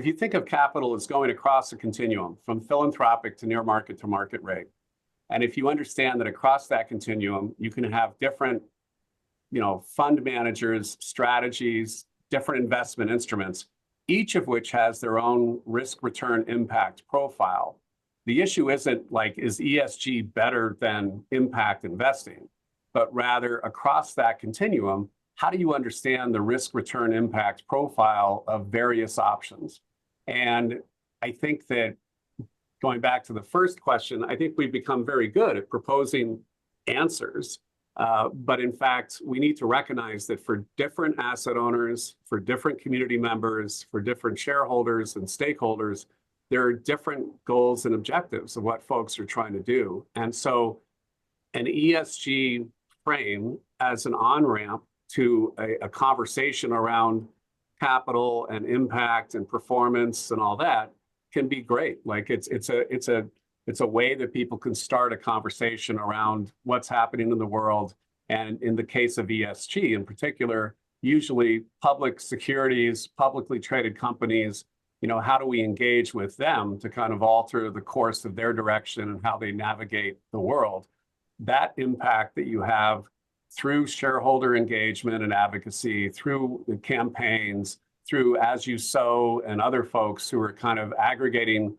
you think of capital as going across a continuum from philanthropic to near market to market rate, and if you understand that across that continuum, you can have different, fund managers, strategies, different investment instruments, each of which has their own risk return impact profile. The issue isn't like, is ESG better than impact investing, but rather across that continuum, how do you understand the risk return impact profile of various options? And I think that going back to the first question, I think we've become very good at proposing answers. But in fact, we need to recognize that for different asset owners, for different community members, for different shareholders and stakeholders, there are different goals and objectives of what folks are trying to do. And so an ESG frame as an on-ramp to a conversation around capital and impact and performance and all that can be great. Like it's a way that people can start a conversation around what's happening in the world. And in the case of ESG in particular, usually public securities, publicly traded companies, how do we engage with them to kind of alter the course of their direction and how they navigate the world? That impact that you have through shareholder engagement and advocacy, through the campaigns, through As You Sow and other folks who are kind of aggregating,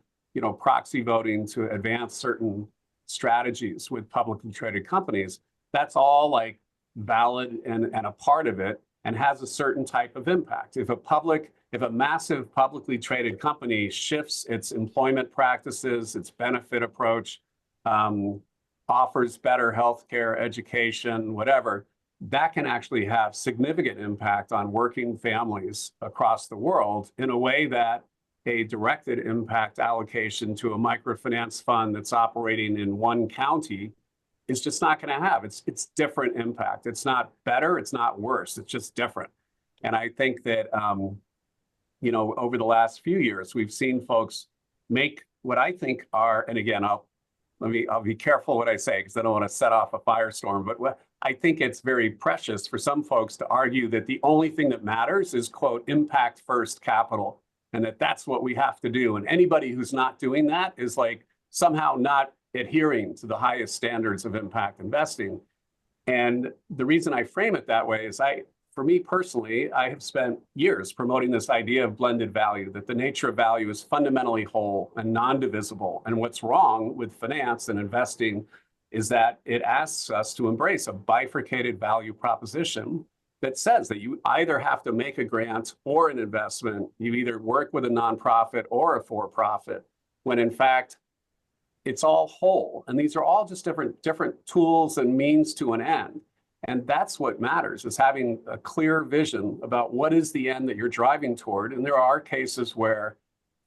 proxy voting to advance certain strategies with publicly traded companies, that's all like valid and a part of it and has a certain type of impact. If a massive publicly traded company shifts its employment practices, its benefit approach, offers better healthcare, education, whatever, that can actually have significant impact on working families across the world in a way that a directed impact allocation to a microfinance fund that's operating in one county is just not going to have. It's different impact. It's not better. It's not worse. It's just different. And I think that, over the last few years, we've seen folks make what I think are, and again, I'll be careful what I say because I don't want to set off a firestorm, but I think it's very precious for some folks to argue that the only thing that matters is, quote, impact first capital, and that's what we have to do. And anybody who's not doing that is like somehow not adhering to the highest standards of impact investing. And the reason I frame it that way is for me personally, I have spent years promoting this idea of blended value, that the nature of value is fundamentally whole and non-divisible. And what's wrong with finance and investing is that it asks us to embrace a bifurcated value proposition that says that you either have to make a grant or an investment, you either work with a nonprofit or a for-profit, when in fact, it's all whole. And these are all just different tools and means to an end. And that's what matters, is having a clear vision about what is the end that you're driving toward. And there are cases where,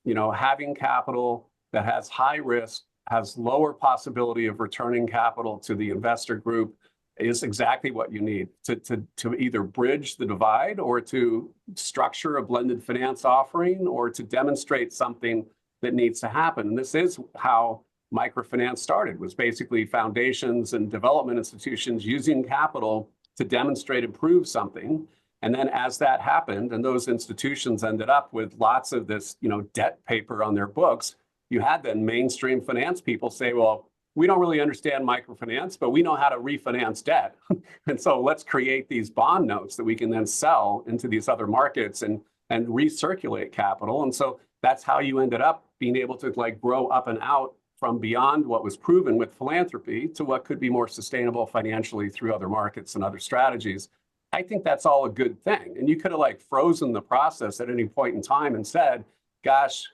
having capital that has high risk, has lower possibility of returning capital to the investor group is exactly what you need to either bridge the divide or to structure a blended finance offering or to demonstrate something that needs to happen. And this is how microfinance started, was basically foundations and development institutions using capital to demonstrate and prove something. And then as that happened and those institutions ended up with lots of this, debt paper on their books, you had then mainstream finance people say, well, we don't really understand microfinance, but we know how to refinance debt. And so let's create these bond notes that we can then sell into these other markets and recirculate capital. And so that's how you ended up being able to grow up and out from beyond what was proven with philanthropy to what could be more sustainable financially through other markets and other strategies. I think that's all a good thing. And you could have frozen the process at any point in time and said, gosh,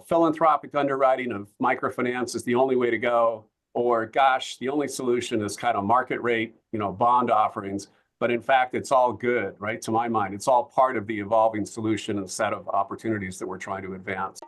philanthropic underwriting of microfinance is the only way to go, or gosh, the only solution is kind of market rate, bond offerings. But in fact, it's all good, right? To my mind, it's all part of the evolving solution and set of opportunities that we're trying to advance.